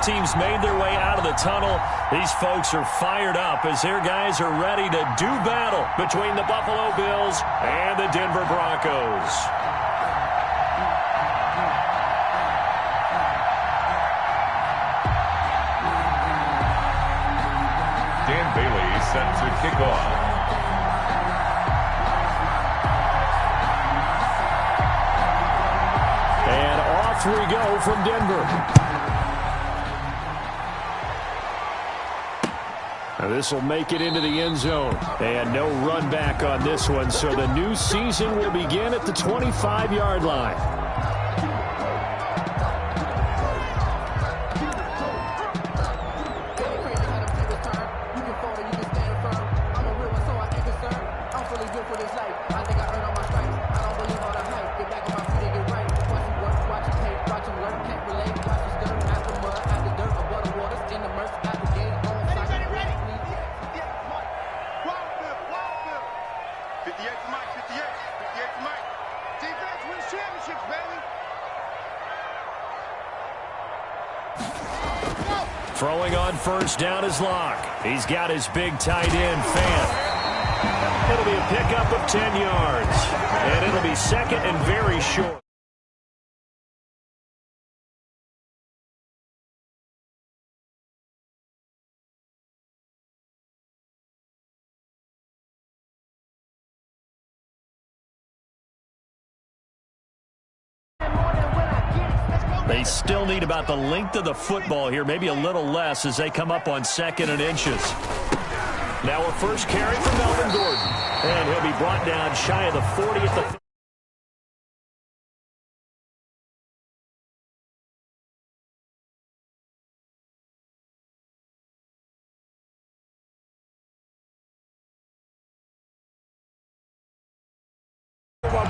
teams made their way out of the tunnel. These folks are fired up as their guys are ready to do battle between the Buffalo Bills and the Denver Broncos. Dan Bailey set to kick off. And off we go from Denver. Now this will make it into the end zone. And no run back on this one, so the new season will begin at the 25-yard line. Throwing on first down is Locke. He's got his big tight end, Fant. It'll be a pickup of 10 yards. And it'll be second and very short. They still need about the length of the football here, maybe a little less as they come up on second and inches. Now a first carry from Melvin Gordon. And he'll be brought down shy of the 40 at the...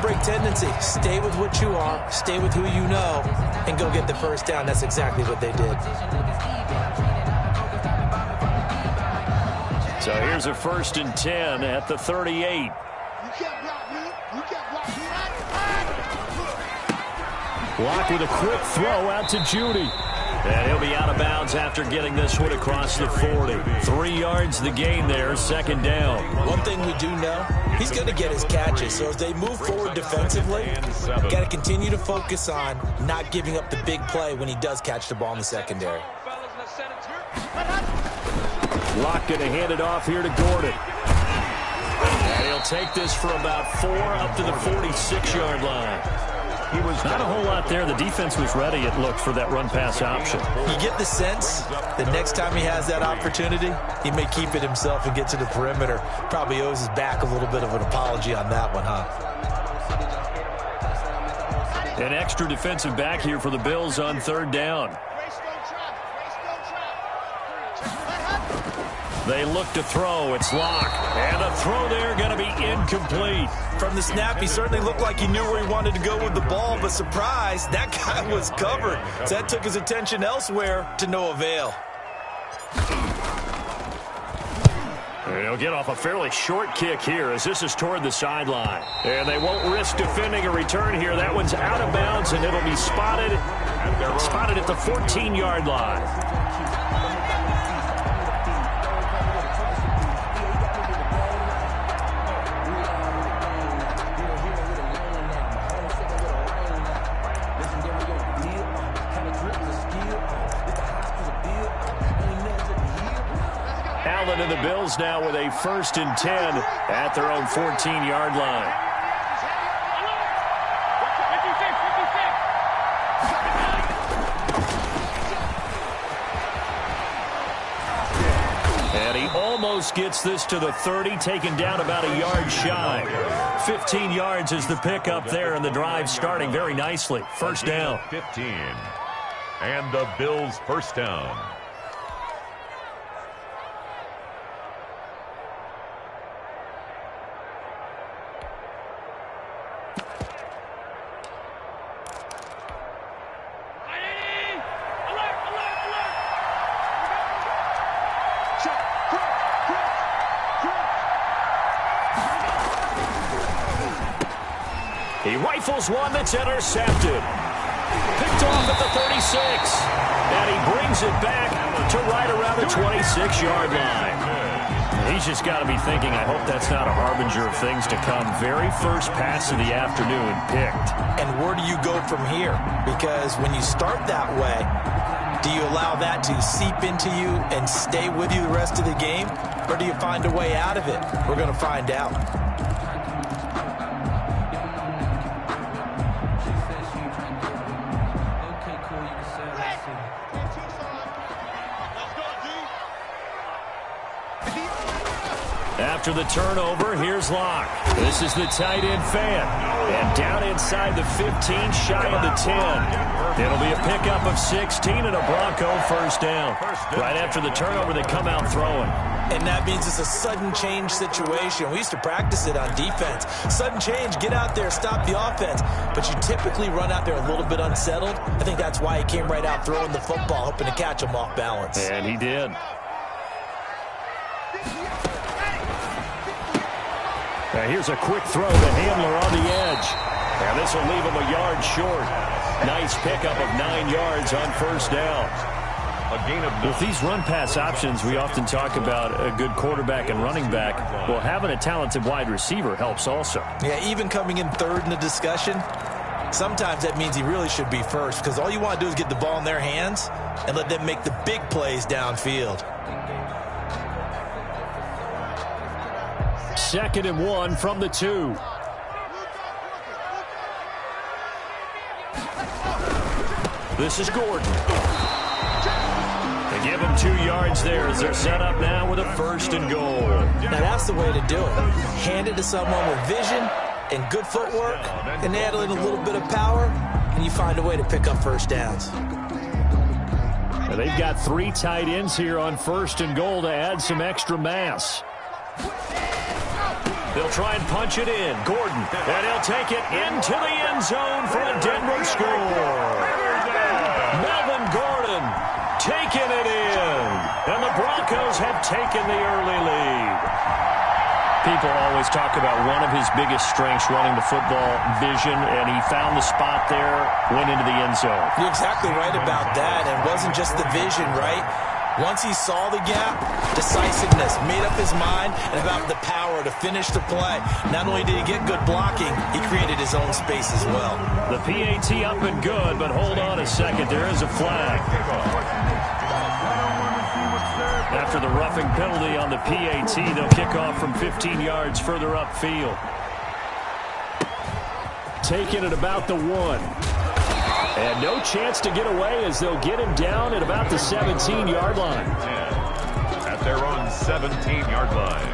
break tendency. Stay with what you are, stay with who you know, and go get the first down. That's exactly what they did. So here's a first and 10 at the 38. Locke with a quick throw out to Judy. And he'll be out of bounds after getting this one across the 40. 3 yards the gain there, second down. One thing we do know, he's going to get his catches. So as they move forward defensively, got to continue to focus on not giving up the big play when he does catch the ball in the secondary. Locke going to hand it off here to Gordon. And he'll take this for about 4 up to the 46-yard line. He was not a whole lot there. The defense was ready, it looked, for that run-pass option. You get the sense the next time he has that opportunity, he may keep it himself and get to the perimeter. Probably owes his back a little bit of an apology on that one, huh? An extra defensive back here for the Bills on third down. They look to throw. It's Locke. And the throw there going to be incomplete. From the snap, he certainly looked like he knew where he wanted to go with the ball, but surprise, that guy was covered. So that took his attention elsewhere to no avail. And he'll get off a fairly short kick here as this is toward the sideline. And they won't risk defending a return here. That one's out of bounds, and it'll be spotted at the 14-yard line. And the Bills now with a first and 10 at their own 14-yard line. And he almost gets this to the 30, taken down about a yard shy. 15 yards is the pickup there, and the drive starting very nicely. First down. 15. And the Bills' first down. He rifles one that's intercepted. Picked off at the 36. And he brings it back to right around the 26-yard line. He's just got to be thinking, I hope that's not a harbinger of things to come. Very first pass of the afternoon picked. And where do you go from here? Because when you start that way, do you allow that to seep into you and stay with you the rest of the game? Or do you find a way out of it? We're going to find out. After the turnover, here's Locke. This is the tight end fan. And down inside the 15, shy of the 10. It'll be a pickup of 16 and a Bronco first down. Right after the turnover, they come out throwing. And that means it's a sudden change situation. We used to practice it on defense. Sudden change, get out there, stop the offense. But you typically run out there a little bit unsettled. I think that's why he came right out throwing the football, hoping to catch him off balance. And he did. Now here's a quick throw to Handler on the edge. And this will leave him a yard short. Nice pickup of 9 yards on first down. With these run-pass options, we often talk about a good quarterback and running back. Well, having a talented wide receiver helps also. Yeah, even coming in third in the discussion, sometimes that means he really should be first, because all you want to do is get the ball in their hands and let them make the big plays downfield. 2nd and 1 from the 2. This is Gordon. They give him 2 yards there as they're set up now with a 1st and goal. Now that's the way to do it. Hand it to someone with vision and good footwork, and add in a little bit of power, and you find a way to pick up first downs. Now they've got 3 tight ends here on 1st and goal to add some extra mass. They'll try and punch it in. Gordon, and he'll take it into the end zone for a Denver score. Melvin Gordon taking it in. And the Broncos have taken the early lead. People always talk about one of his biggest strengths running the football, vision, and he found the spot there, went into the end zone. You're exactly right about that. And it wasn't just the vision, right? Once he saw the gap, decisiveness, made up his mind, and about the power to finish the play. Not only did he get good blocking, he created his own space as well. The PAT up and good, but hold on a second. There is a flag. After the roughing penalty on the PAT, they'll kick off from 15 yards further upfield. Taking it about the 1. And no chance to get away as they'll get him down at about the 17-yard line. At their own 17-yard line.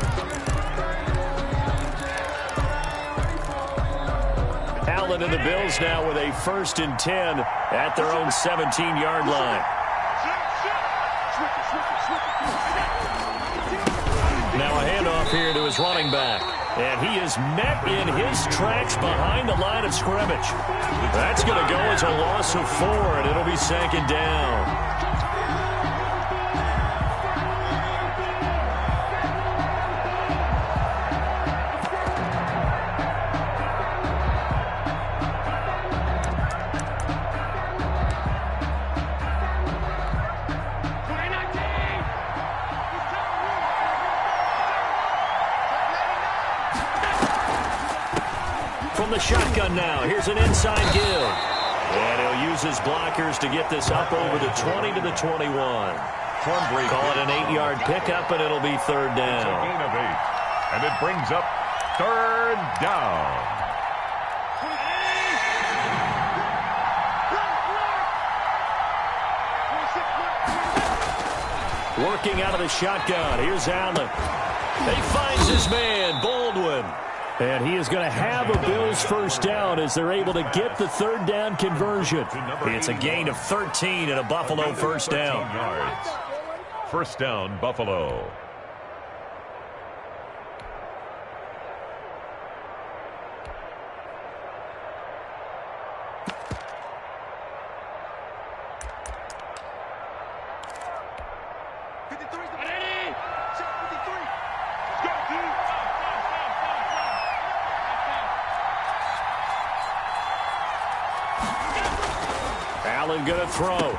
Allen and the Bills now with a 1st and 10 at their own 17-yard line. Now a handoff here to his running back. And he is met in his tracks behind the line of scrimmage. That's going to go as a loss of 4, and it'll be 2nd down. The shotgun now. Here's an inside give. And he'll use his blockers to get this up over the 20 to the 21. Call it an 8-yard pickup, and it'll be 3rd down. A gain of 8. And it brings up 3rd down. Working out of the shotgun. Here's Allen. He finds his man, Baldwin. And he is going to have a Bills first down as they're able to get the 3rd down conversion. It's a gain of 13 and a Buffalo first down. First down, Buffalo. Allen going to throw.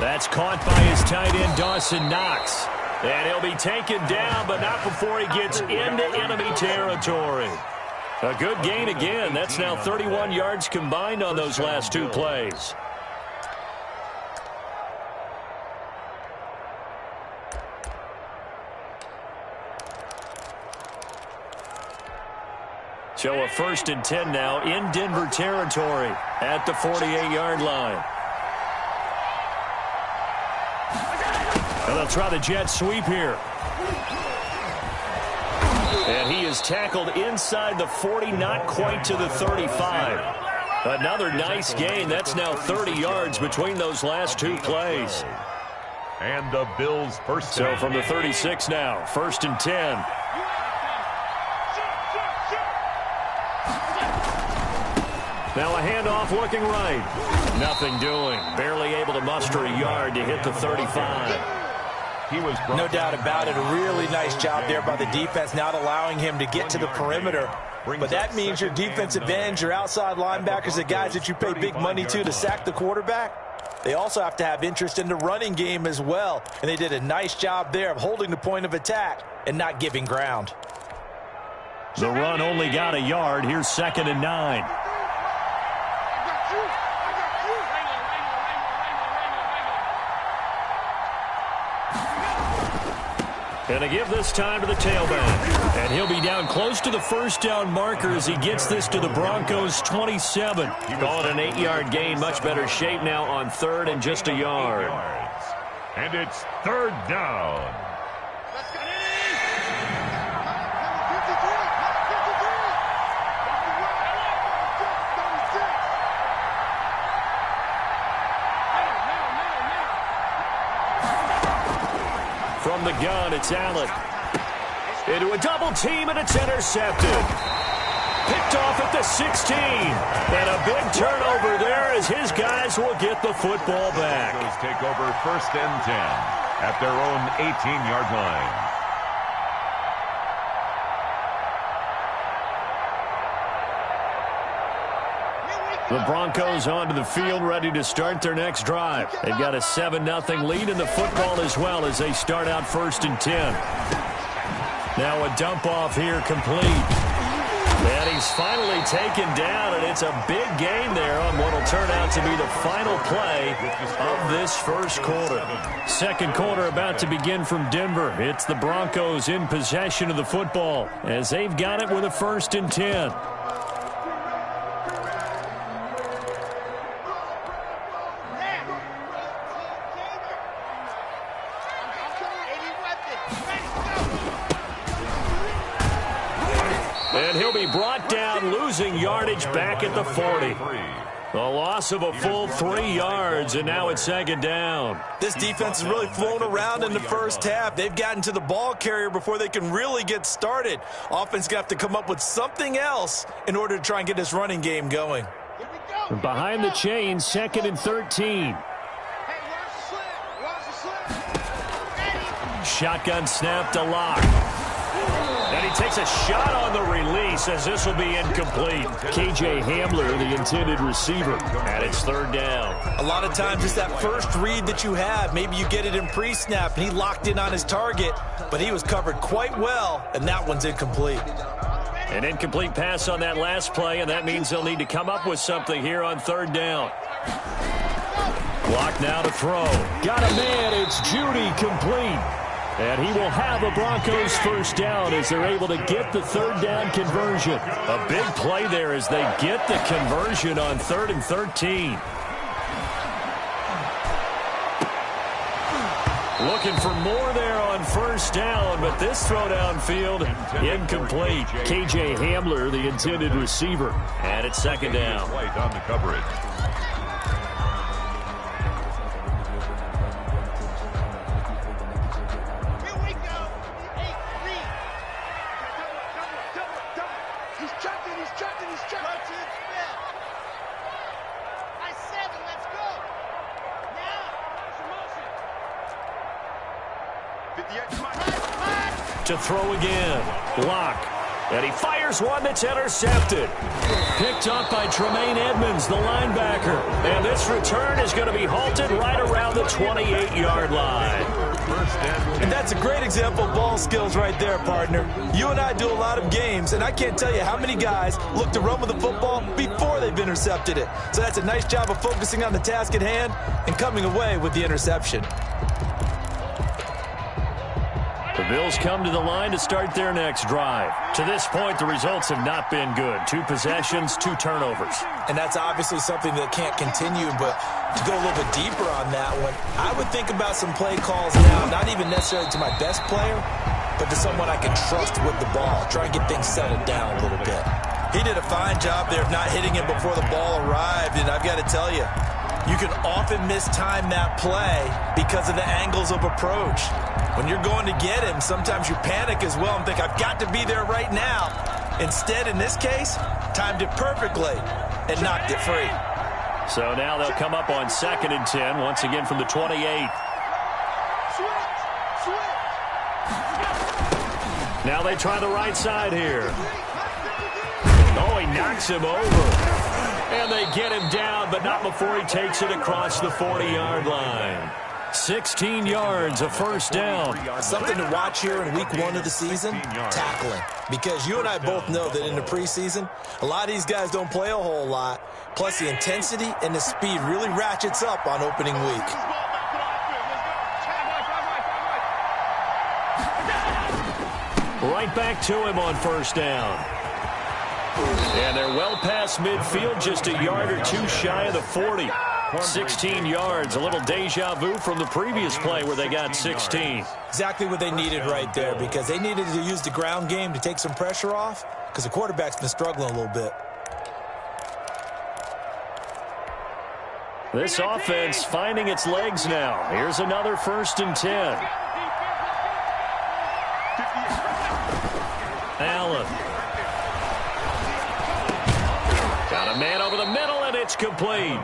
That's caught by his tight end, Dawson Knox. And he'll be taken down, but not before he gets into enemy territory. A good gain again. That's now 31 yards combined on those last two plays. So a 1st and 10 now in Denver territory at the 48-yard line. And they'll try the jet sweep here. And he is tackled inside the 40, not quite to the 35. Another nice gain. That's now 30 yards between those last two plays. And the Bills' first down. So from the 36 now, 1st and 10. Now a handoff looking right. Nothing doing. Barely able to muster a yard to hit the 35. No doubt about it. A really nice job there by the defense, not allowing him to get to the perimeter. But that means your defensive ends, your outside linebackers, the guys that you pay big money to sack the quarterback, they also have to have interest in the running game as well. And they did a nice job there of holding the point of attack and not giving ground. The run only got a yard. Here's 2nd and 9. And they give this time to the tailback. And he'll be down close to the first down marker as he gets this to the Broncos' 27. Call it an 8-yard gain. Much better shape now on 3rd and just a yard. And it's 3rd down. From the gun, it's Allen. Into a double team, and it's intercepted. Picked off at the 16. And a big turnover there as his guys will get the football back. Broncos take over 1st and 10 at their own 18-yard line. The Broncos onto the field, ready to start their next drive. They've got a 7-0 lead in the football as well as they start out 1st and 10. Now a dump off here complete. And he's finally taken down, and it's a big gain there on what will turn out to be the final play of this first quarter. Second quarter about to begin from Denver. It's the Broncos in possession of the football as they've got it with a 1st and 10. And he'll be brought down, losing yardage back at the 40. A loss of a full 3 yards, and now it's 2nd down. This defense has really flown around in the first half. They've gotten to the ball carrier before they can really get started. Offense going to have to come up with something else in order to try and get this running game going. Behind the chains, 2nd and 13. Shotgun snap to Lock. And he takes a shot on the release as this will be incomplete. KJ Hamler, the intended receiver, and it's 3rd down. A lot of times it's that first read that you have. Maybe you get it in pre-snap, and he locked in on his target, but he was covered quite well, and that one's incomplete. An incomplete pass on that last play, and that means they'll need to come up with something here on 3rd down. Block now to throw. Got a man, it's Judy, complete. And he will have a Broncos 1st down as they're able to get the 3rd down conversion. A big play there as they get the conversion on 3rd and 13. Looking for more there on 1st down, but this throw downfield incomplete. KJ Hamler, the intended receiver, and it's 2nd down. White on the coverage. To throw again. Lock. And he fires one that's intercepted. Picked up by Tremaine Edmonds, the linebacker. And this return is going to be halted right around the 28-yard line. And that's a great example of ball skills right there, partner. You and I do a lot of games, and I can't tell you how many guys look to run with the football before they've intercepted it. So that's a nice job of focusing on the task at hand and coming away with the interception. The Bills come to the line to start their next drive. To this point, the results have not been good. 2 possessions, 2 turnovers. And that's obviously something that can't continue, but to go a little bit deeper on that one, I would think about some play calls now, not even necessarily to my best player, but to someone I can trust with the ball. Try and get things settled down a little bit. He did a fine job there of not hitting him before the ball arrived, and I've got to tell you, you can often mistime that play because of the angles of approach. When you're going to get him, sometimes you panic as well and think, I've got to be there right now. Instead, in this case, timed it perfectly and knocked it free. So now they'll come up on 2nd and 10, once again from the 28. Now they try the right side here. Oh, he knocks him over. And they get him down, but not before he takes it across the 40-yard line. 16 yards, a first down. Something to watch here in week 1 of the season, tackling. Because you and I both know that in the preseason, a lot of these guys don't play a whole lot. Plus, the intensity and the speed really ratchets up on opening week. Right back to him on first down. And they're well past midfield, just a yard or 2 shy of the 40. 16 yards, a little deja vu from the previous play where they got 16. Exactly what they needed right there, because they needed to use the ground game to take some pressure off, because the quarterback's been struggling a little bit. This offense finding its legs now. Here's another 1st and 10. Allen. Got a man over the middle, and it's complete.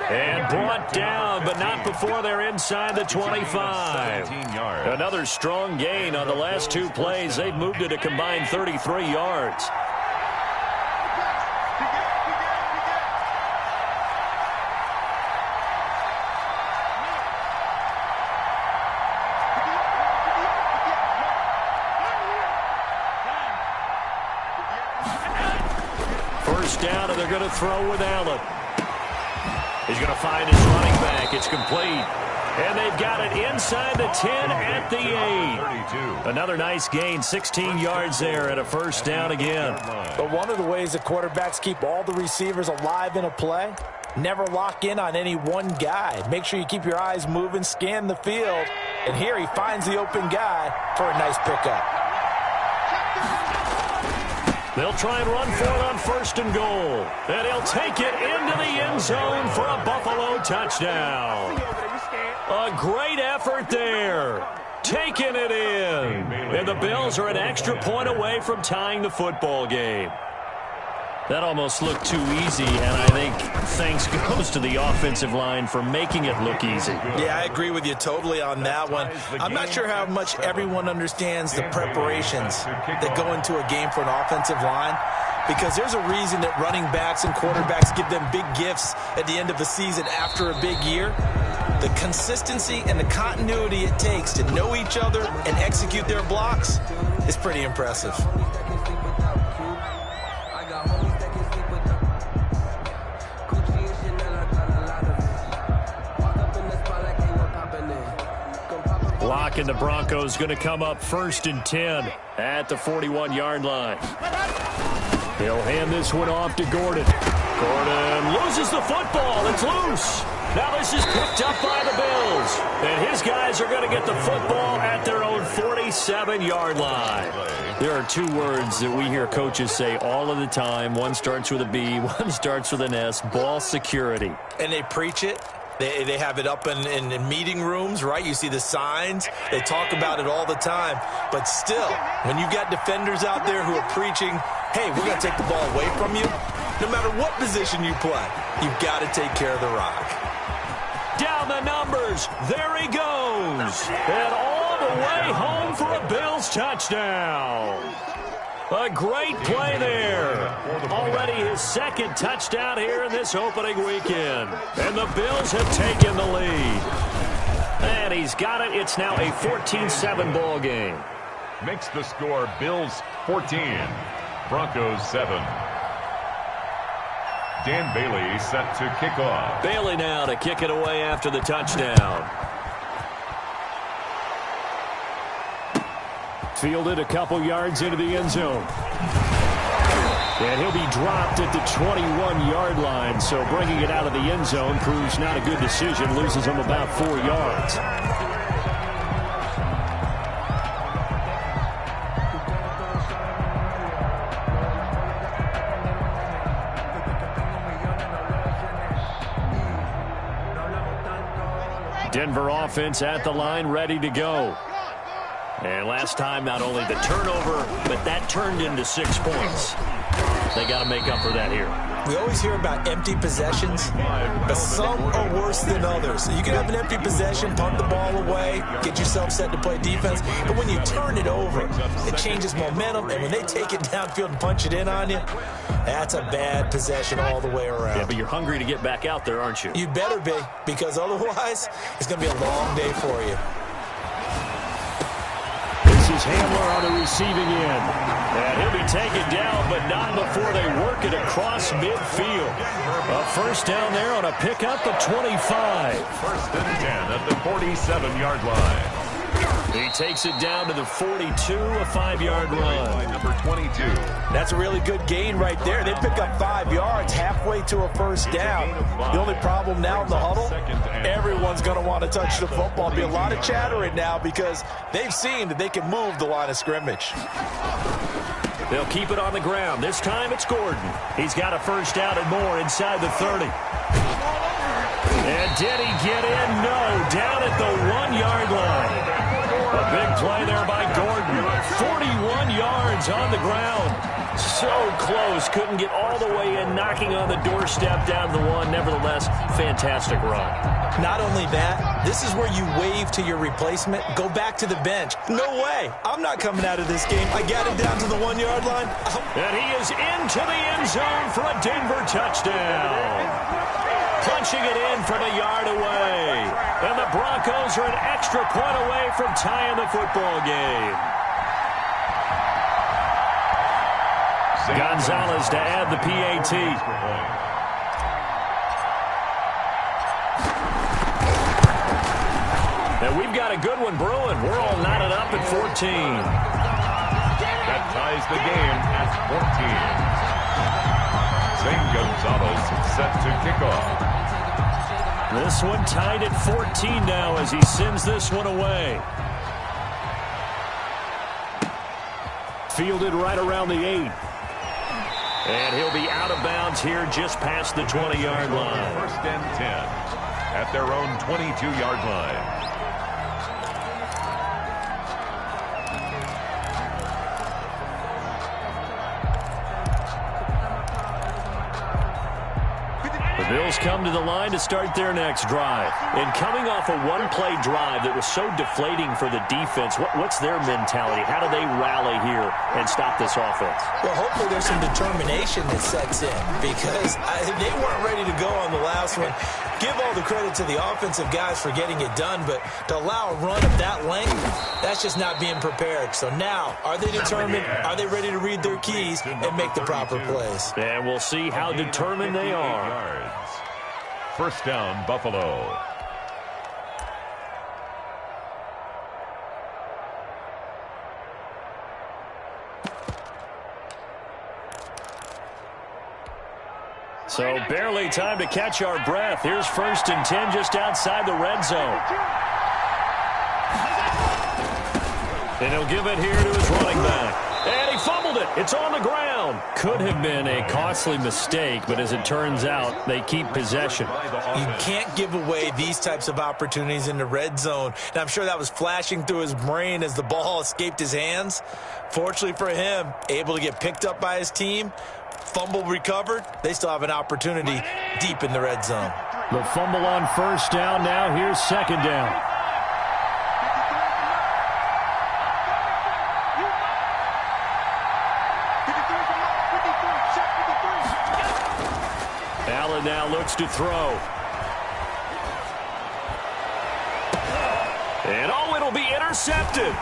And brought down, but not before they're inside the 25. Another strong gain on the last 2 plays. They've moved it a combined 33 yards. First down, and they're going to throw with Allen. He's going to find his running back. It's complete. And they've got it inside the 10 at the 8. Another nice gain, 16 yards there and a first down again. But one of the ways that quarterbacks keep all the receivers alive in a play, never lock in on any one guy. Make sure you keep your eyes moving, scan the field. And here he finds the open guy for a nice pickup. They'll try and run for it on 1st and goal. And he'll take it into the end zone for a Buffalo touchdown. A great effort there. Taking it in. And the Bills are an extra point away from tying the football game. That almost looked too easy, and I think thanks goes to the offensive line for making it look easy. Yeah, I agree with you totally on that one. I'm not sure how much everyone understands the preparations that go into a game for an offensive line, because there's a reason that running backs and quarterbacks give them big gifts at the end of the season after a big year. The consistency and the continuity it takes to know each other and execute their blocks is pretty impressive. Block, and the Broncos going to come up 1st and 10 at the 41-yard line. He'll hand this one off to Gordon. Gordon loses the football. It's loose. Now this is picked up by the Bills. And his guys are going to get the football at their own 47-yard line. There are 2 words that we hear coaches say all of the time. One starts with a B, one starts with an S, ball security. And they preach it. They have it up in meeting rooms, right? You see the signs. They talk about it all the time. But still, when you got defenders out there who are preaching, hey, we're going to take the ball away from you, no matter what position you play, you've got to take care of the rock. Down the numbers. There he goes. And all the way home for a Bills touchdown. A great play there. Already his second touchdown here in this opening weekend. And the Bills have taken the lead. And he's got it. It's now a 14-7 ball game. Makes the score Bills 14, Broncos 7. Dan Bailey set to kick off. Bailey now to kick it away after the touchdown. Fielded a couple yards into the end zone. And he'll be dropped at the 21-yard line, so bringing it out of the end zone proves not a good decision, loses him about 4 yards. Denver offense at the line, ready to go. And last time, not only the turnover, but that turned into 6 points. They got to make up for that here. We always hear about empty possessions, but some are worse than others. You can have an empty possession, punt the ball away, get yourself set to play defense, but when you turn it over, it changes momentum, and when they take it downfield and punch it in on you, that's a bad possession all the way around. Yeah, but you're hungry to get back out there, aren't you? You better be, because otherwise, it's going to be a long day for you. This is Hamler on the receiving end. And he'll be taken down, but not before they work it across midfield. A first down there on a pickup of 25. First and 10 at the 47-yard line. He takes it down to the 42, a 5-yard run. Number 22. That's a really good gain right there. They pick up 5 yards halfway to a first down. The only problem now in the huddle, everyone's going to want to touch the football. There'll be a lot of chattering now because they've seen that they can move the line of scrimmage. They'll keep it on the ground. This time it's Gordon. He's got a first down and more inside the 30. And did he get in? No. Down at the 1-yard line. A big play there by Gordon. 41 yards on the ground. So close. Couldn't get all the way in, knocking on the doorstep down to the 1. Nevertheless, fantastic run. Not only that, this is where you wave to your replacement. Go back to the bench. No way. I'm not coming out of this game. I got it down to the 1-yard line. And he is into the end zone for a Denver touchdown. Punching it in from a yard away. And the Broncos are an extra point away from tying the football game. Gonzalez to add the PAT. And we've got a good one brewing. We're all knotted up at 14. That ties the game at 14. Zane Gonzalez set to kick off. This one tied at 14 now as he sends this one away. Fielded right around the 8. And he'll be out of bounds here just past the 20-yard line. First and 10 at their own 22-yard line. The Bills come to the line to start their next drive. And coming off a one-play drive that was so deflating for the defense, what's their mentality? How do they rally here and stop this offense? Well, hopefully there's some determination that sets in because they weren't ready to go on the last one. Give all the credit to the offensive guys for getting it done, but to allow a run of that length, that's just not being prepared. So now, are they determined? Are they ready to read their keys and make the proper plays? And we'll see how determined they are. First down, Buffalo. So barely time to catch our breath. Here's first and 10 just outside the red zone. And he'll give it here to his running back. And he fumbled it. It's on the ground. Could have been a costly mistake, but as it turns out, they keep possession. You can't give away these types of opportunities in the red zone. And I'm sure that was flashing through his brain as the ball escaped his hands. Fortunately for him, able to get picked up by his team, fumble recovered. They still have an opportunity deep in the red zone. The fumble on first down. Now here's second down. now looks to throw. And it'll be intercepted.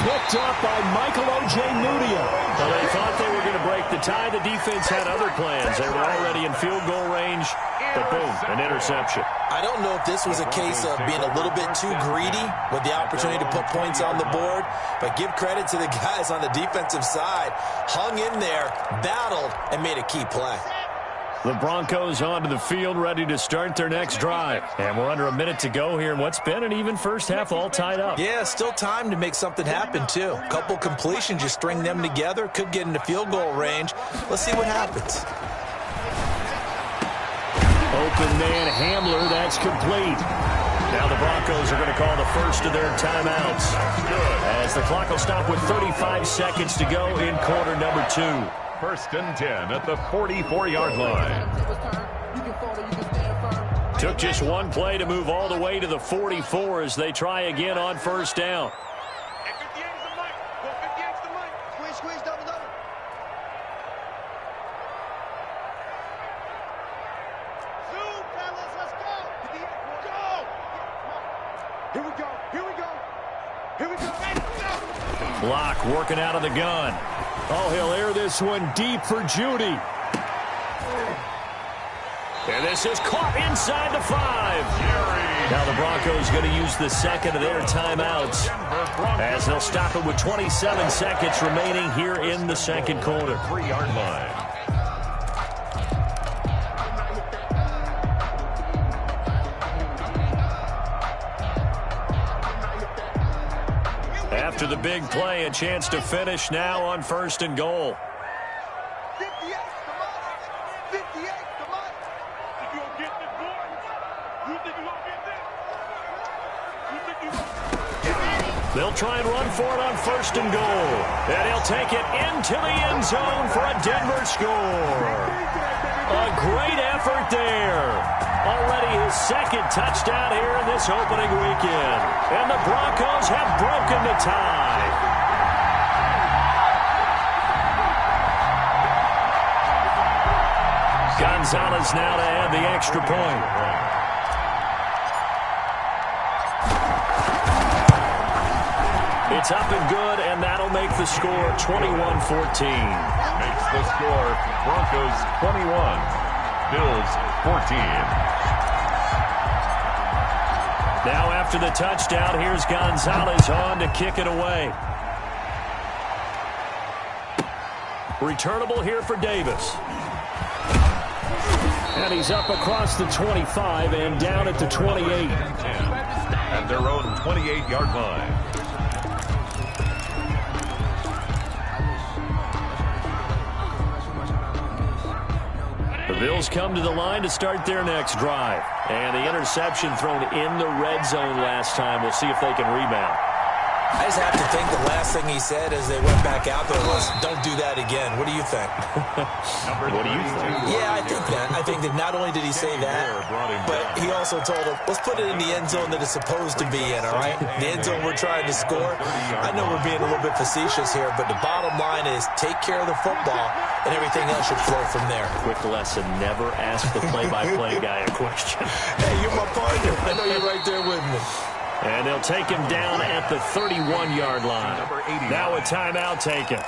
Picked up by Michael Ojemudia. Well, they thought they were going to break the tie. The defense had other plans. They were already in field goal range, but boom, an interception. I don't know if this was a case of being a little bit too greedy with the opportunity to put points on the board, but give credit to the guys on the defensive side. Hung in there, battled, and made a key play. The Broncos onto the field, ready to start their next drive. And we're under a minute to go here in what's been an even first half, all tied up. Yeah, still time to make something happen, too. A couple completions, you string them together, could get into field goal range. Let's see what happens. Open man Hamler, that's complete. Now the Broncos are going to call the first of their timeouts. As the clock will stop with 35 seconds to go in quarter number 2. 1st and 10 at the 44-yard line. Took just one play to move all the way to the 44 as they try again on first down. Block working out of the gun. Oh, he'll air this one deep for Judy. And this is caught inside the 5. Now the Broncos going to use the second of their timeouts as they'll stop it with 27 seconds remaining here in the second quarter. 3-yard line. After the big play, a chance to finish now on 1st and goal. They'll try and run for it on 1st and goal. And he'll take it into the end zone for a Denver score. A great effort there. Already his second touchdown here in this opening weekend. And the Broncos have broken the tie. Gonzalez now to add the extra point. It's up and good, and that'll make the score 21-14. Makes the score Broncos 21, Bills 14. Now after the touchdown, here's Gonzalez on to kick it away. Returnable here for Davis. And he's up across the 25 and down at the 28. At their own 28-yard line. The Bills come to the line to start their next drive. And the interception thrown in the red zone last time. We'll see if they can rebound. I just have to think the last thing he said as they went back out there was, don't do that again. What do you think? What do you think? Yeah, I think that. I think that not only did he say that, but he also told him, let's put it in the end zone that it's supposed to be in, all right? The end zone we're trying to score. I know we're being a little bit facetious here, but the bottom line is take care of the football, and everything else should flow from there. Quick lesson, never ask the play-by-play guy a question. Hey, you're my partner. I know you're right there with me. And they'll take him down at the 31-yard line. Now a timeout taken.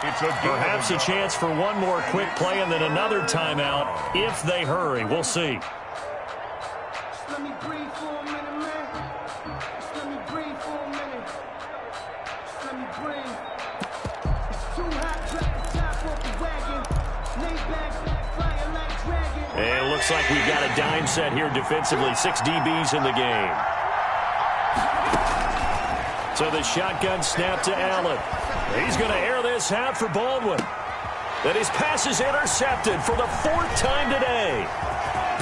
Perhaps a chance for one more quick play and then another timeout if they hurry. We'll see. Let me breathe for a minute, man. Let me breathe for a minute. Let me breathe. It's too hot, drop the top off the wagon. Lay back, fire like dragon. And it looks like we've got a dime set here defensively. 6 DBs in the game. So the shotgun snap to Allen. He's going to air this out for Baldwin. Then his pass is intercepted for the 4th time today.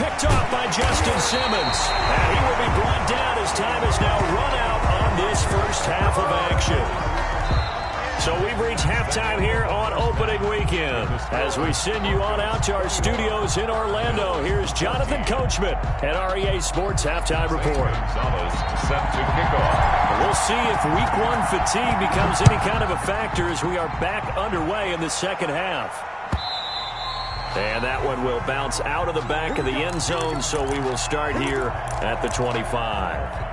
Picked off by Justin Simmons. And he will be brought down as time has now run out on this first half of action. So we've reached halftime here on opening weekend. As we send you on out to our studios in Orlando, here's Jonathan Coachman at REA Sports Halftime Report. Set to kick off. We'll see if Week 1 fatigue becomes any kind of a factor as we are back underway in the second half. And that one will bounce out of the back of the end zone, so we will start here at the 25.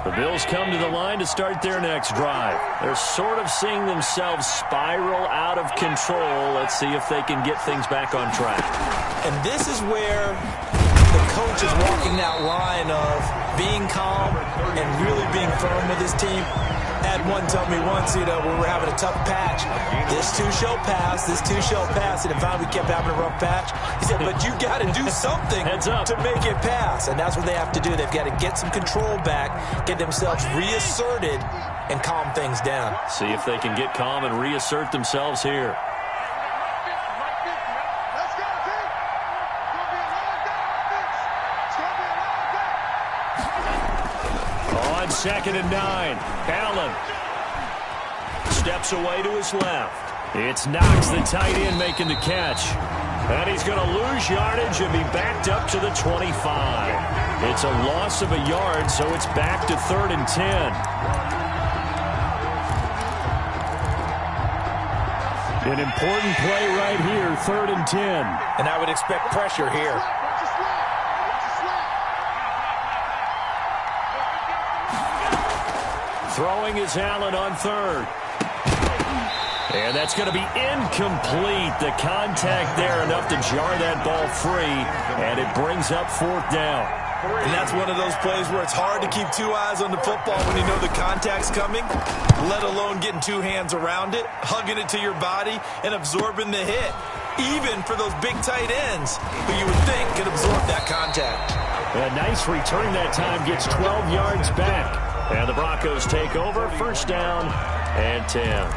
The Bills come to the line to start their next drive. They're sort of seeing themselves spiral out of control. Let's see if they can get things back on track. And this is where the coach is walking that line of being calm and really being firm with his team. Had one tell me once, when we're having a tough patch, this too shall pass, this too shall pass. And if finally we kept having a rough patch, he said, but you got to do something to make it pass. And that's what they have to do. They've got to get some control back, get themselves reasserted, and calm things down. See if they can get calm and reassert themselves here. On 2nd and 9, Allen steps away to his left. It's Knox, the tight end, making the catch. And he's going to lose yardage and be backed up to the 25. It's a loss of a yard, so it's back to 3rd and 10. An important play right here, 3rd and 10. And I would expect pressure here. Throwing is Allen on 3rd. And that's going to be incomplete. The contact there enough to jar that ball free, and it brings up 4th down. And that's one of those plays where it's hard to keep two eyes on the football when you know the contact's coming, let alone getting two hands around it, hugging it to your body, and absorbing the hit, even for those big tight ends who you would think could absorb that contact. A nice return that time, gets 12 yards back. And the Broncos take over, 1st down and 10.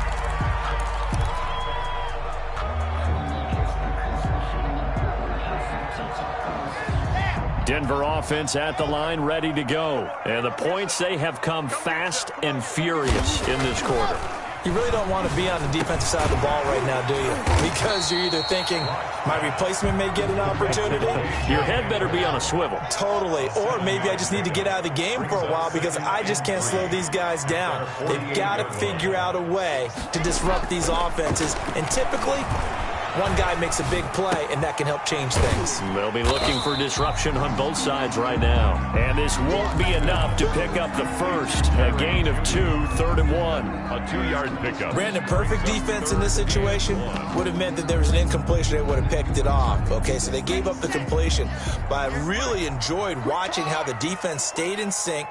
Denver offense at the line, ready to go. And the points, they have come fast and furious in this quarter. You really don't want to be on the defensive side of the ball right now, do you? Because you're either thinking, my replacement may get an opportunity. Your head better be on a swivel. Totally. Or maybe I just need to get out of the game for a while because I just can't slow these guys down. They've got to figure out a way to disrupt these offenses. And typically, one guy makes a big play, and that can help change things. They'll be looking for disruption on both sides right now. And this won't be enough to pick up the first. A gain of 2, 3rd and 1. A 2-yard pickup. Brandon, perfect defense in this situation would have meant that there was an incompletion. They would have picked it off. Okay, so they gave up the completion. But I really enjoyed watching how the defense stayed in sync,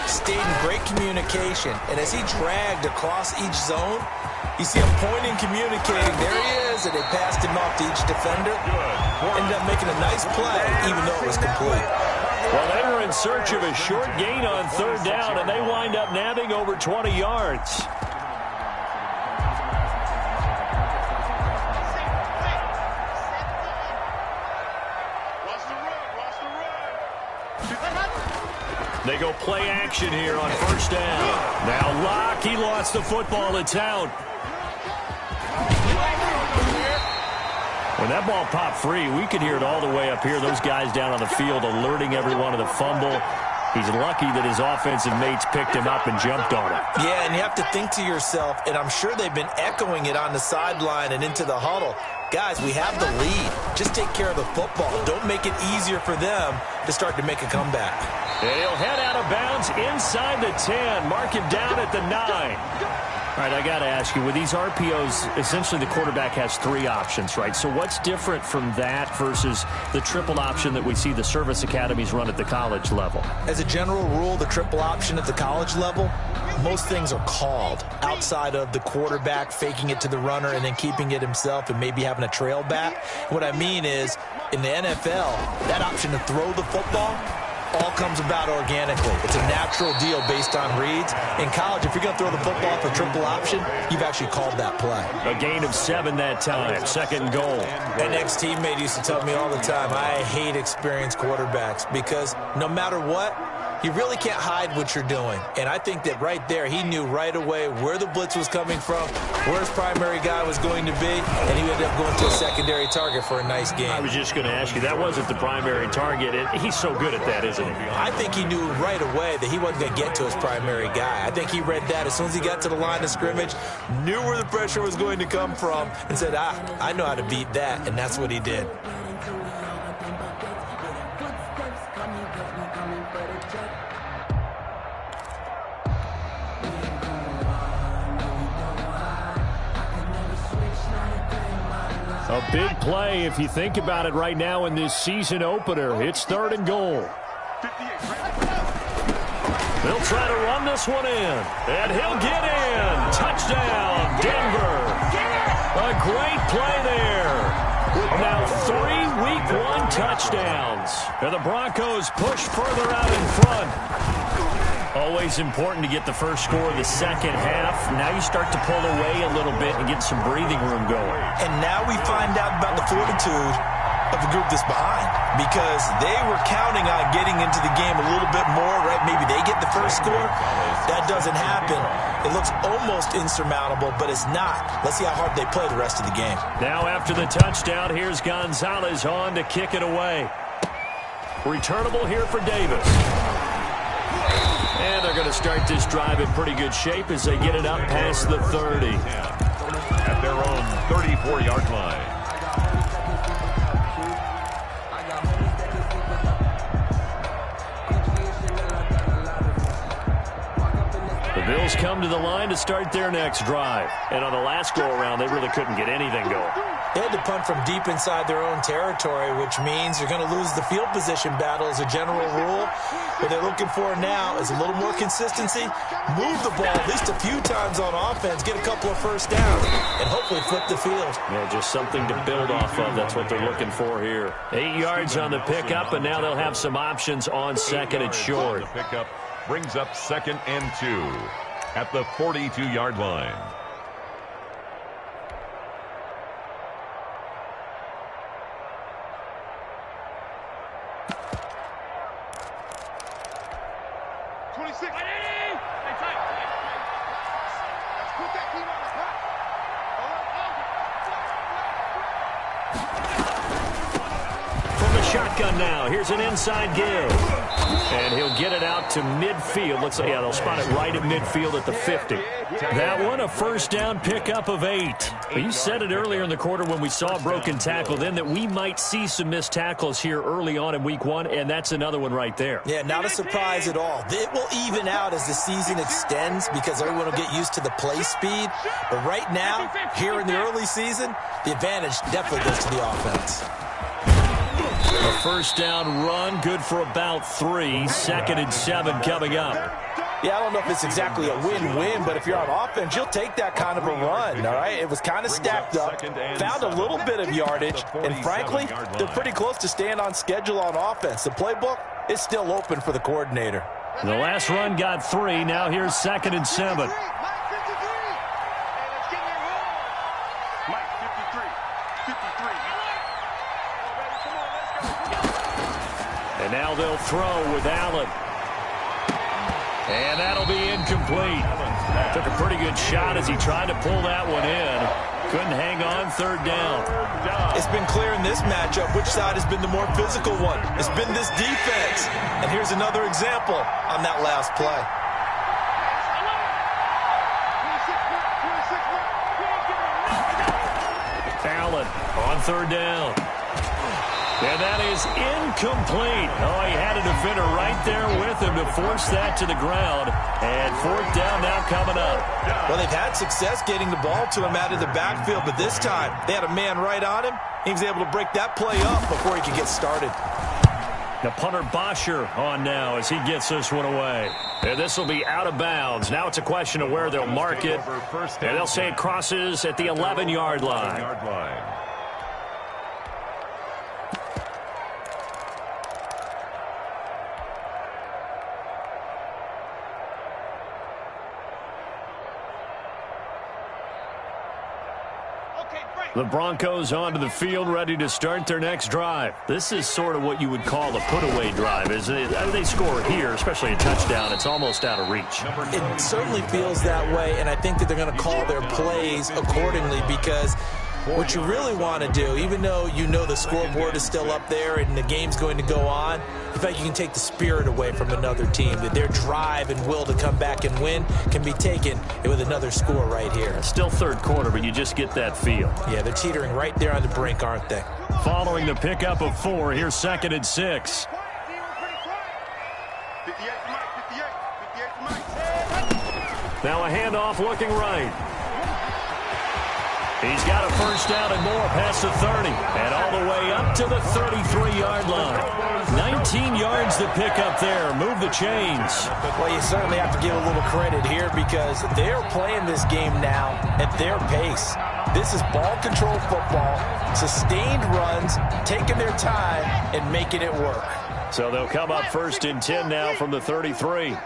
stayed in great communication. And as he dragged across each zone, you see him pointing, communicating. There he is, and they passed him off to each defender. Ended up making a nice play, even though it was complete. Well, they were in search of a short gain on 3rd down, and they wind up nabbing over 20 yards. They go play action here on 1st down. Now Locke, he lost the football. It's out. When that ball popped free, we could hear it all the way up here. Those guys down on the field alerting everyone of the fumble. He's lucky that his offensive mates picked him up and jumped on him. Yeah, and you have to think to yourself, and I'm sure they've been echoing it on the sideline and into the huddle. Guys, we have the lead. Just take care of the football. Don't make it easier for them to start to make a comeback. And he'll head out of bounds inside the 10. Mark him down at the 9. All right, I got to ask you, with these RPOs, essentially the quarterback has 3 options, right? So what's different from that versus the triple option that we see the service academies run at the college level? As a general rule, the triple option at the college level, most things are called outside of the quarterback faking it to the runner and then keeping it himself and maybe having a trail back. What I mean is, in the NFL, that option to throw the football all comes about organically. It's a natural deal based on reads. In college, if you're going to throw the football for triple option, you've actually called that play. A gain of 7 that time. 2nd and goal. An ex-teammate used to tell me all the time, I hate experienced quarterbacks because no matter what, You really can't hide what you're doing. And I think that right there, he knew right away where the blitz was coming from, where his primary guy was going to be, and he ended up going to a secondary target for a nice game. I was just going to ask you, that wasn't the primary target. He's so good at that, isn't he? I think he knew right away that he wasn't going to get to his primary guy. I think he read that as soon as he got to the line of scrimmage, knew where the pressure was going to come from, and said, I know how to beat that, and that's what he did. A big play if you think about it right now in this season opener. It's 3rd and goal. They'll try to run this one in, and he'll get in. Touchdown, Denver. A great play there with now 3 Week 1 touchdowns. And the Broncos push further out in front. Always important to get the first score of the second half. Now you start to pull away a little bit and get some breathing room going. And now we find out about the fortitude of the group that's behind, because they were counting on getting into the game a little bit more, right? Maybe they get the first score. That doesn't happen. It looks almost insurmountable, but it's not. Let's see how hard they play the rest of the game. Now after the touchdown, here's Gonzalez on to kick it away. Returnable here for Davis. And they're going to start this drive in pretty good shape as they get it up past the 30. At their own 34-yard line. The Bills come to the line to start their next drive. And on the last go-around, they really couldn't get anything going. They had to punt from deep inside their own territory, which means you're going to lose the field position battle as a general rule. What they're looking for now is a little more consistency, move the ball at least a few times on offense, get a couple of first downs, and hopefully flip the field. Yeah, just something to build off of. That's what they're looking for here. 8 yards on the pickup, and now they'll have some options on second and short. The pickup brings up 2nd and 2 at the 42-yard line. Shotgun now. Here's an inside give. And he'll get it out to midfield. Looks like, yeah, they'll spot it right at midfield at the 50. That one, a first down pickup of 8. Well, you said it earlier in the quarter when we saw a broken tackle then that we might see some missed tackles here early on in Week 1, and that's another one right there. Yeah, not a surprise at all. It will even out as the season extends because everyone will get used to the play speed. But right now, here in the early season, the advantage definitely goes to the offense. A first down run, good for about 3. 2nd and 7 coming up. Yeah, I don't know if it's exactly a win-win, but if you're on offense, you'll take that kind of a run, all right? It was kind of stacked up, found a little bit of yardage, and frankly, they're pretty close to staying on schedule on offense. The playbook is still open for the coordinator. The last run got 3. Now here's 2nd and 7. And now they'll throw with Allen. And that'll be incomplete. Took a pretty good shot as he tried to pull that one in. Couldn't hang on, 3rd down. It's been clear in this matchup which side has been the more physical one. It's been this defense. And here's another example on that last play. Allen on 3rd down. And that is incomplete. Oh, he had a defender right there with him to force that to the ground. And 4th down now coming up. Well, they've had success getting the ball to him out of the backfield, but this time they had a man right on him. He was able to break that play up before he could get started. The punter Bosher on now as he gets this one away. And this will be out of bounds. Now it's a question of where they'll mark it. And they'll say it crosses at the 11-yard line. The Broncos onto the field, ready to start their next drive. This is sort of what you would call a put-away drive. As they score here, especially a touchdown, it's almost out of reach. It certainly feels that way, and I think that they're going to call their plays accordingly, because what you really want to do, even though you know the scoreboard is still up there and the game's going to go on, in fact, you can take the spirit away from another team, that their drive and will to come back and win can be taken with another score right here. Still third quarter, but you just get that feel. Yeah, they're teetering right there on the brink, aren't they? Following the pickup of 4, here's 2nd and 6. Now a handoff looking right. He's got a first down and more past the 30. And all the way up to the 33-yard line. 19 yards to pick up there. Move the chains. Well, you certainly have to give a little credit here, because they're playing this game now at their pace. This is ball control football, sustained runs, taking their time and making it work. So they'll come up 1st and 10 now from the 33.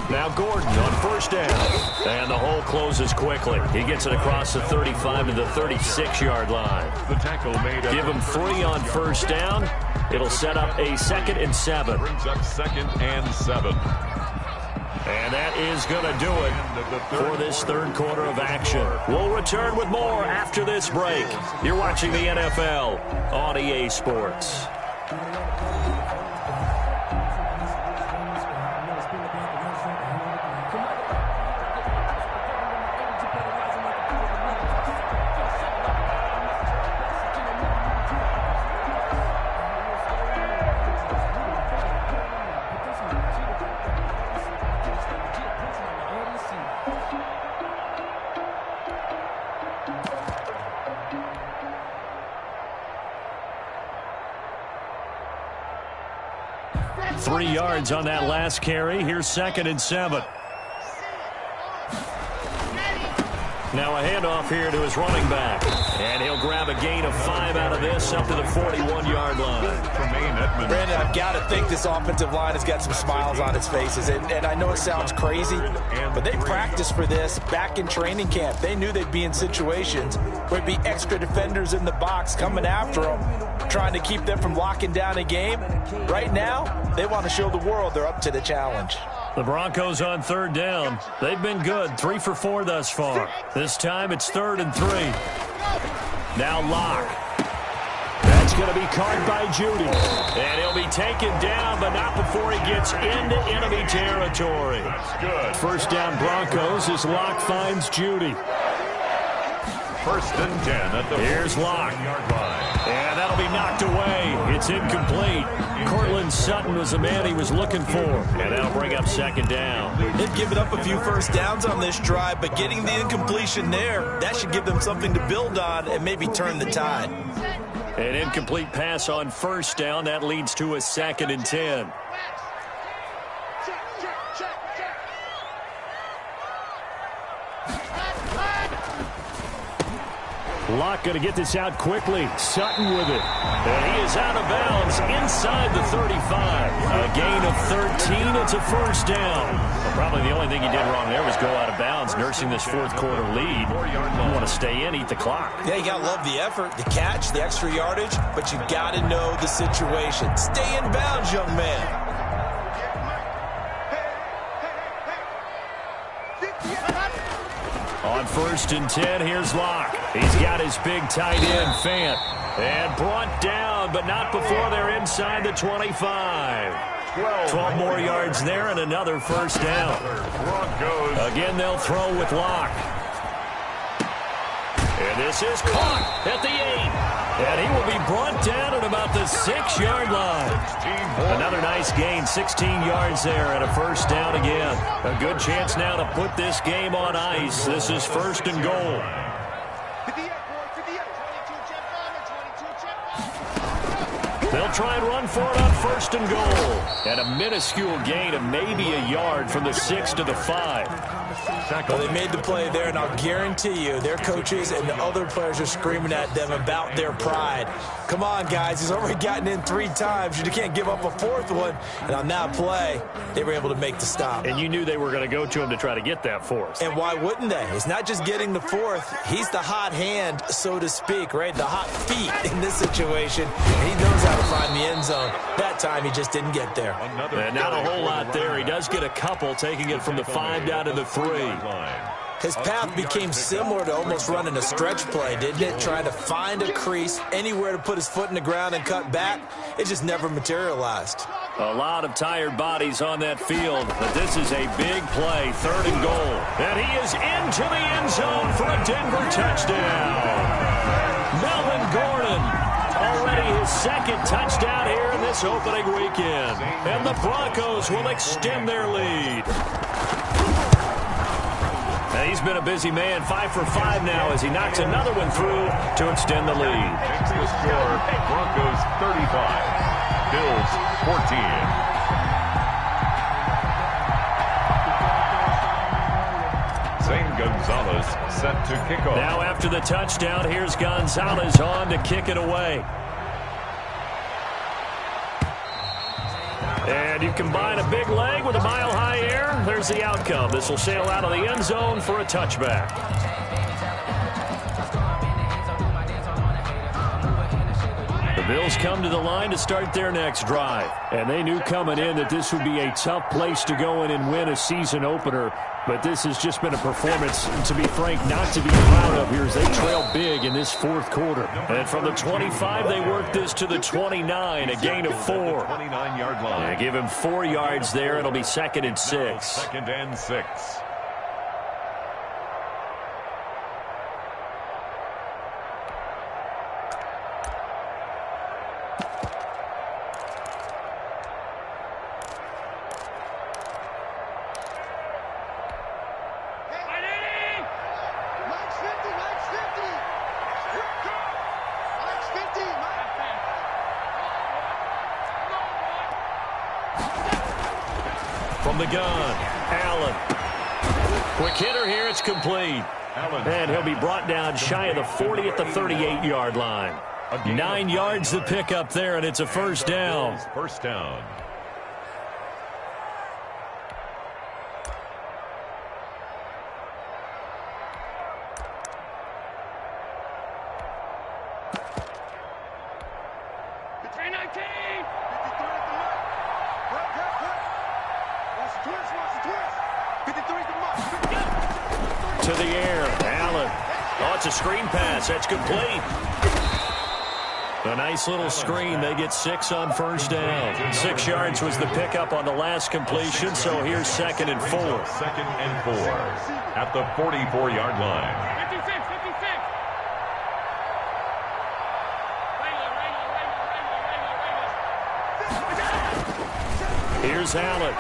Now Gordon on first down. And the hole closes quickly. He gets it across the 35 to the 36-yard line. The tackle made. Give him 3 on first down. It'll set up a 2nd and 7. Brings up 2nd and 7. And that is going to do it for this third quarter of action. We'll return with more after this break. You're watching the NFL on EA Sports. Three yards on that last carry. Here's 2nd and 7. Now a handoff here to his running back. And he'll grab a gain of 5 out of this up to the 41-yard line. Brandon, I've got to think this offensive line has got some smiles on its faces. And I know it sounds crazy, but they practiced for this back in training camp. They knew they'd be in situations where there'd be extra defenders in the box coming after them, trying to keep them from locking down a game. Right now, they want to show the world they're up to the challenge. The Broncos on 3rd down. They've been good, 3 for 4 thus far. This time it's 3rd and 3. Now Locke. That's going to be caught by Judy. And he'll be taken down, but not before he gets into enemy territory. Good. First down Broncos as Locke finds Judy. 1st and 10 at the Here's Locke. yard line. And that'll be knocked away. It's incomplete. Cortland Sutton was the man he was looking for. And that'll bring up 2nd down. They've given up a few first downs on this drive, but getting the incompletion there, that should give them something to build on and maybe turn the tide. An incomplete pass on first down. That leads to a 2nd and 10. Locke going to get this out quickly. Sutton with it. And he is out of bounds inside the 35. A gain of 13. It's a first down. Well, probably the only thing he did wrong there was go out of bounds, nursing this fourth quarter lead. You want to stay in, eat the clock. Yeah, you got to love the effort, the catch, the extra yardage, but you got to know the situation. Stay in bounds, young man. On 1st and 10, here's Locke. He's got his big tight end, Fant. And brought down, but not before they're inside the 25. 12 more yards there and another first down. Again, they'll throw with Locke. And this is caught at the 8. And he will be brought down at about the 6-yard line. Another nice gain, 16 yards there and a first down again. A good chance now to put this game on ice. This is 1st and goal. They'll try and run for it on 1st and goal. And a minuscule gain of maybe a yard from the 6 to the 5. Well, they made the play there, and I'll guarantee you their coaches and the other players are screaming at them about their pride. Come on, guys. He's already gotten in 3 times. You can't give up a 4th one. And on that play, they were able to make the stop. And you knew they were going to go to him to try to get that 4th. And why wouldn't they? It's not just getting the 4th. He's the hot hand, so to speak, right? The hot feet in this situation. And he knows how to find the end zone. That time, he just didn't get there. And not a whole lot there. He does get a couple, taking it from the 5 down to the 3. His path became similar to almost running a stretch play, didn't it? Trying to find a crease, anywhere to put his foot in the ground and cut back. It just never materialized. A lot of tired bodies on that field, but this is a big play, 3rd and goal. And he is into the end zone for a Denver touchdown. Melvin Gordon, already his 2nd touchdown here in this opening weekend. And the Broncos will extend their lead. He's been a busy man, 5 for 5 now as he knocks another one through to extend the lead. Makes the score Broncos 35, Bills 14. Zane Gonzalez set to kick off. Now after the touchdown, here's Gonzalez on to kick it away. And you combine a big leg with a mile-high air, there's the outcome. This will sail out of the end zone for a touchback. The Bills come to the line to start their next drive. And they knew coming in that this would be a tough place to go in and win a season opener. But this has just been a performance, to be frank, not to be proud of here as they trail big in this 4th quarter. And from the 25, they work this to the 29, a gain of 4. 29-yard line. Yeah, give him 4 yards there. It'll be 2nd and 6. 2nd and 6. From the gun, Allen. Quick hitter here, it's complete. And he'll be brought down shy of the 40 at the 38-yard line. 9 yards to pick up there, and it's a 1st down. 1st down. To the air, Allen. Oh, it's a screen pass. That's complete. A nice little screen. They get 6 on 1st down. 6 yards was the pickup on the last completion, so here's 2nd and 4. 2nd and 4 at the 44-yard line. Here's Allen.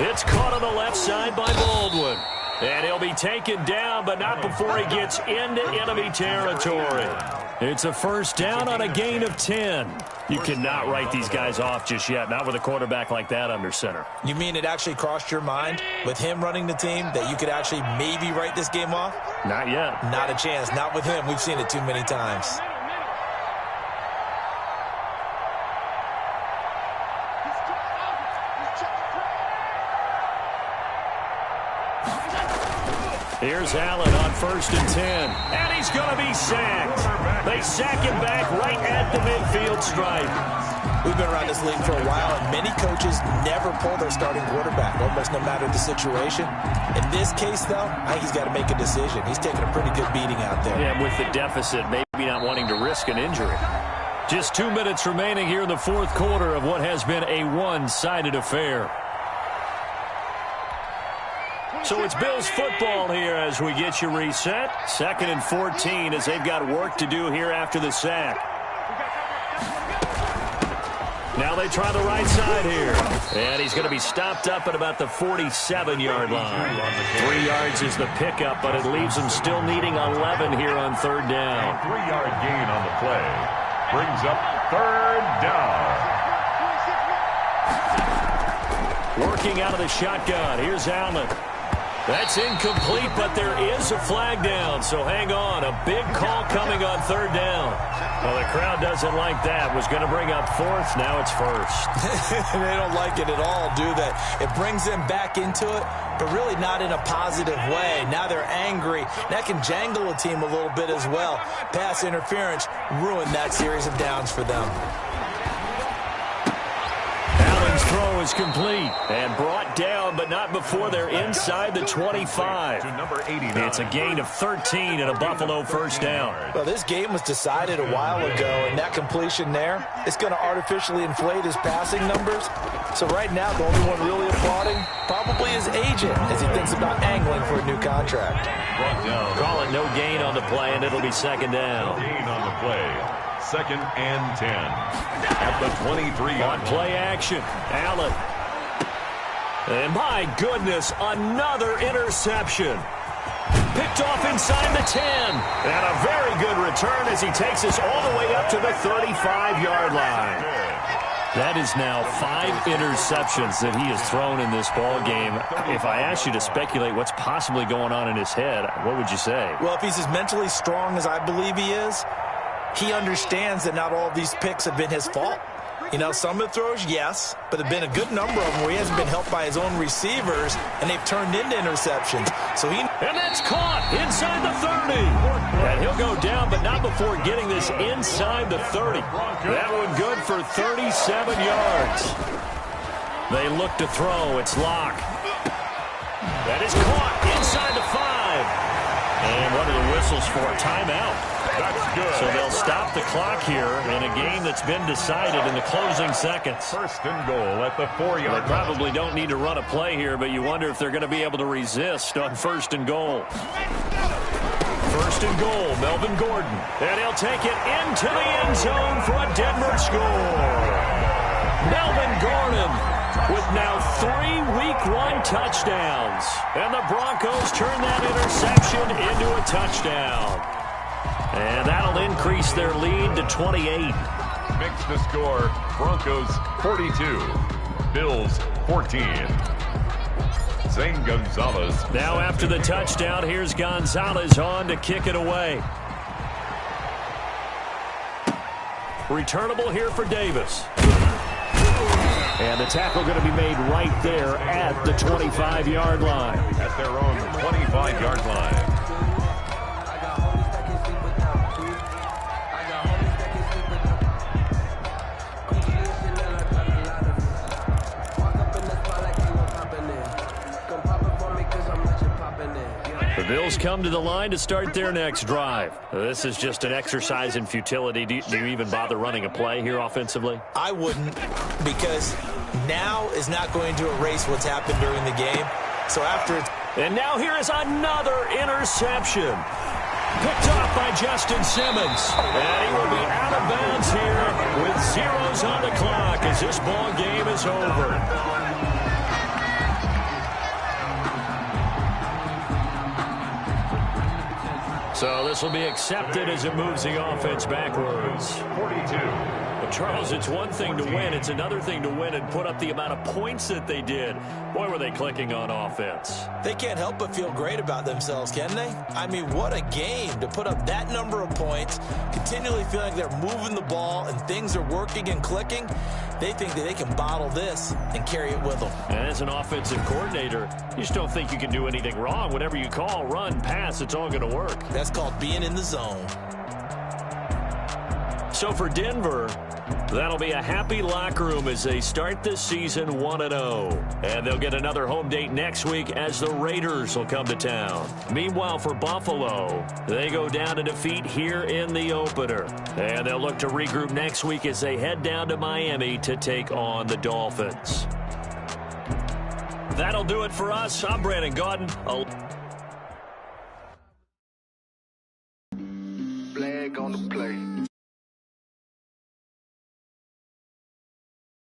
It's caught on the left side by Baldwin. And he'll be taken down, but not before he gets into enemy territory. It's a 1st down on a gain of 10. You cannot write these guys off just yet, not with a quarterback like that under center. You mean it actually crossed your mind with him running the team that you could actually maybe write this game off? Not yet. Not a chance. Not with him. We've seen it too many times. Here's Allen on 1st and 10. And he's going to be sacked. They sack him back right at the midfield stripe. We've been around this league for a while, and many coaches never pull their starting quarterback, almost no matter the situation. In this case, though, I think he's got to make a decision. He's taking a pretty good beating out there. Yeah, with the deficit, maybe not wanting to risk an injury. Just 2 minutes remaining here in the 4th quarter of what has been a one-sided affair. So it's Bills football here as we get you reset. 2nd and 14 as they've got work to do here after the sack. Now they try the right side here. And he's going to be stopped up at about the 47-yard line. 3 yards is the pickup, but it leaves them still needing 11 here on 3rd down. A 3-yard gain on the play brings up 3rd down. Working out of the shotgun. Here's Allen. That's incomplete, but there is a flag down, so hang on. A big call coming on third down. Well, the crowd doesn't like that. Was going to bring up fourth, now it's first. They don't like it at all, do they? It brings them back into it, but really not in a positive way. Now they're angry. That can jangle a team a little bit as well. Pass interference ruined that series of downs for them. Allen's throw is complete and brought down, but not before they're inside the 25. To number 89. It's a gain of 13 and a Buffalo first down. Well, this game was decided a while ago, and that completion there is going to artificially inflate his passing numbers. So right now, the only one really applauding probably his agent as he thinks about angling for a new contract. Brought down. Call it no gain on the play, and it'll be second down. Gain on the play. Second and 10 at the 23-yard On play action, Allen. And my goodness, another interception. Picked off inside the 10. And a very good return as he takes us all the way up to the 35-yard line. That is now 5 interceptions that he has thrown in this ball game. If I asked you to speculate what's possibly going on in his head, what would you say? Well, if he's as mentally strong as I believe he is, he understands that not all of these picks have been his fault. You know, some of the throws, yes, but there have been a good number of them where he hasn't been helped by his own receivers, and they've turned into interceptions. So And that's caught inside the 30. And he'll go down, but not before getting this inside the 30. That one good for 37 yards. They look to throw. It's Locke. That is caught inside the 5. And what are the whistles for? Timeout. That's good. So they'll stop the clock here in a game that's been decided in the closing seconds. First and goal at the 4-yard line. They probably don't need to run a play here, but you wonder if they're going to be able to resist on first and goal. First and goal, Melvin Gordon. And he'll take it into the end zone for a Denver score. Melvin Gordon with now 3 Week 1 touchdowns. And the Broncos turn that interception into a touchdown. And that'll increase their lead to 28. Makes the score Broncos 42, Bills 14. Zane Gonzalez. Now after the touchdown, here's Gonzalez on to kick it away. Returnable here for Davis. And the tackle going to be made right there at the 25-yard line. At their own 25-yard line. The Bills come to the line to start their next drive. This is just an exercise in futility. Do you even bother running a play here offensively? I wouldn't, because now is not going to erase what's happened during the game. So after it's... And now here is another interception. Picked off by Justin Simmons. And he will be out of bounds here with zeros on the clock as this ball game is over. So this will be accepted as it moves the offense backwards. 42. But Charles, it's one thing to win. It's another thing to win and put up the amount of points that they did. Boy, were they clicking on offense. They can't help but feel great about themselves, can they? I mean, what a game to put up that number of points, continually feeling like they're moving the ball and things are working and clicking. They think that they can bottle this and carry it with them. And as an offensive coordinator, you just don't think you can do anything wrong. Whatever you call, run, pass, it's all going to work. That's called being in the zone. So for Denver, that'll be a happy locker room as they start this season 1-0. And they'll get another home date next week as the Raiders will come to town. Meanwhile, for Buffalo, they go down to defeat here in the opener. And they'll look to regroup next week as they head down to Miami to take on the Dolphins. That'll do it for us. I'm Brandon Gaudin.